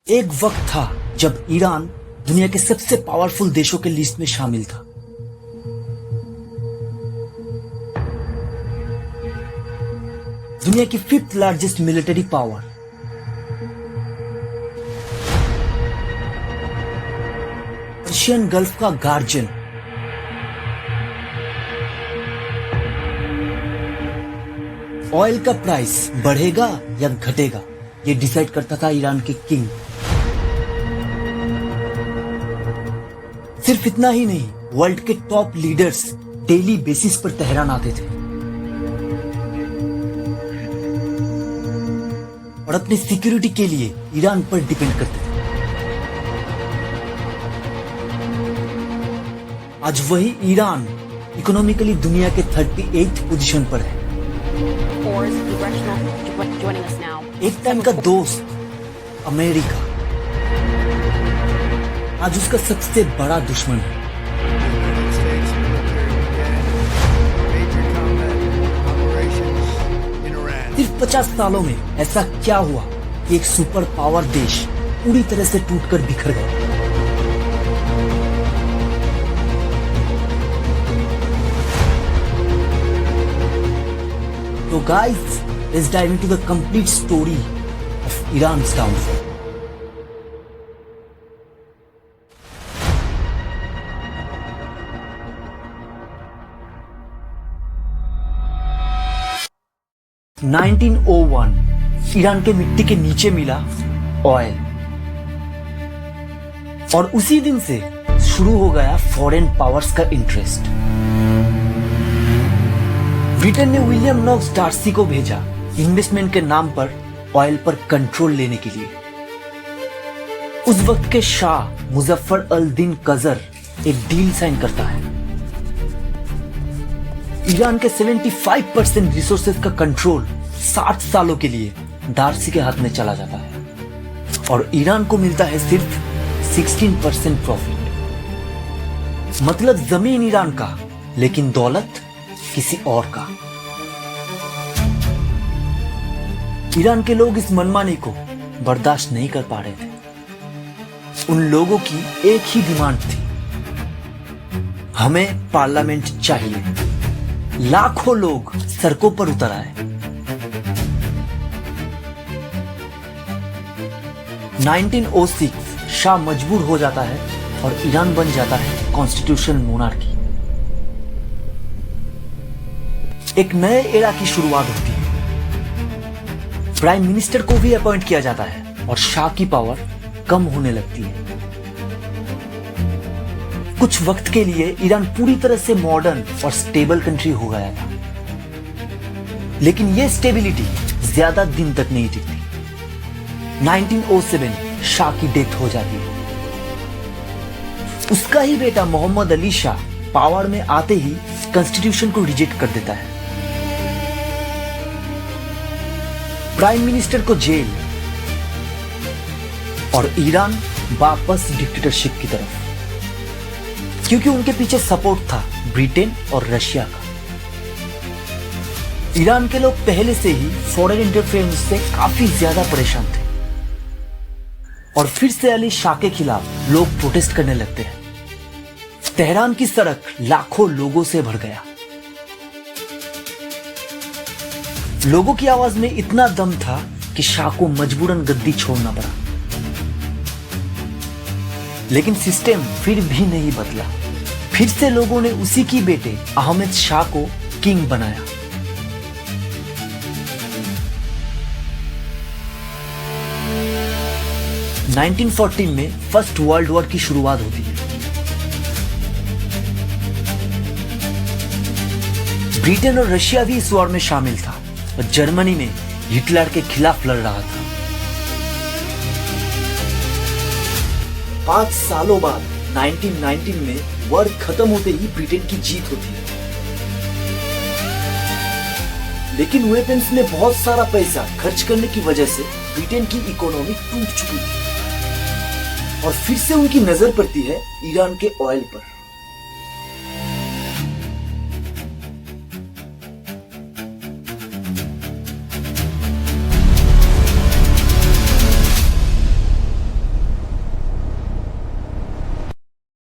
एक वक्त था जब ईरान दुनिया के सबसे पावरफुल देशों के लिस्ट में शामिल था। दुनिया की 5th largest military power. Persian gulf का गार्जियन। ऑयल का प्राइस बढ़ेगा या घटेगा, ये डिसाइड करता था ईरान के किंग। सिर्फ इतना ही नहीं, वर्ल्ड के टॉप लीडर्स डेली बेसिस पर तेहरान आते थे और अपनी सिक्योरिटी के लिए ईरान पर डिपेंड करते थे। आज वही ईरान इकोनॉमिकली दुनिया के 38th पोजीशन पर है। एक टाइम का दोस्त अमेरिका आज उसका सबसे बड़ा दुश्मन है। सिर्फ 50 सालों में ऐसा क्या हुआ कि एक सुपर पावर देश पूरी तरह से टूटकर बिखर गया। तो guys, let's dive into the complete story of Iran's downfall. Iran के मिट्टी के नीचे मिला ऑयल और उसी दिन से शुरू हो गया फॉरेन पावर्स का इंटरेस्ट। ब्रिटेन ने विलियम नॉक्स डार्सी को भेजा इन्वेस्टमेंट के नाम पर ऑयल पर कंट्रोल लेने के लिए। उस वक्त के शाह मुजफ्फर अल दिन कजर एक डील साइन करता है। ईरान के 75% रिसोर्सेज का कंट्रोल 60 सालों के लिए डार्सी के हाथ में चला जाता है और ईरान को मिलता है सिर्फ 16% प्रॉफिट। मतलब जमीन ईरान का, लेकिन दौलत किसी और का। ईरान के लोग इस मनमानी को बर्दाश्त नहीं कर पा रहे थे। उन लोगों की एक ही डिमांड थी, हमें पार्लियामेंट चाहिए। लाखों लोग सड़कों पर उतर आए। 1906 शाह मजबूर हो जाता है और ईरान बन जाता है कॉन्स्टिट्यूशनल मोनार्की। एक नए एरा की शुरुआत होती है। प्राइम मिनिस्टर को भी अपॉइंट किया जाता है और शाह की पावर कम होने लगती है। कुछ वक्त के लिए ईरान पूरी तरह से मॉडर्न और स्टेबल कंट्री हो गया था, लेकिन यह स्टेबिलिटी ज्यादा दिन तक नहीं टिकती। 1907 शाह की डेथ हो जाती है। उसका ही बेटा मोहम्मद अली शाह पावर में आते ही कॉन्स्टिट्यूशन को रिजेक्ट कर देता है। प्राइम मिनिस्टर को जेल और ईरान वापस डिक्टेटरशिप की तरफ, क्योंकि उनके पीछे सपोर्ट था ब्रिटेन और रशिया का। ईरान के लोग पहले से ही फॉरेन इंटरफेरेंस से काफी ज्यादा परेशान थे और फिर से अली शाह के खिलाफ लोग प्रोटेस्ट करने लगते हैं। तेहरान की सड़क लाखों लोगों से भर गया। लोगों की आवाज में इतना दम था कि शाह को मजबूरन गद्दी छोड़ना पड़ा, लेकिन सिस्टम फिर भी नहीं बदला। फिर से लोगों ने उसी की बेटे अहमद शाह को किंग बनाया। – 1914 में फर्स्ट वर्ल्ड वॉर की शुरुआत होती है। ब्रिटेन और रशिया भी इस वॉर में शामिल था और जर्मनी में हिटलर के खिलाफ लड़ रहा था। 5 सालों बाद 1919 में वॉर खत्म होते ही ब्रिटेन की जीत होती है, लेकिन वेपन्स में बहुत सारा पैसा खर्च करने की वजह से ब्रिटेन की इकोनॉमी टूट चुकी थी और फिर से उनकी नजर पड़ती है ईरान के ऑयल पर।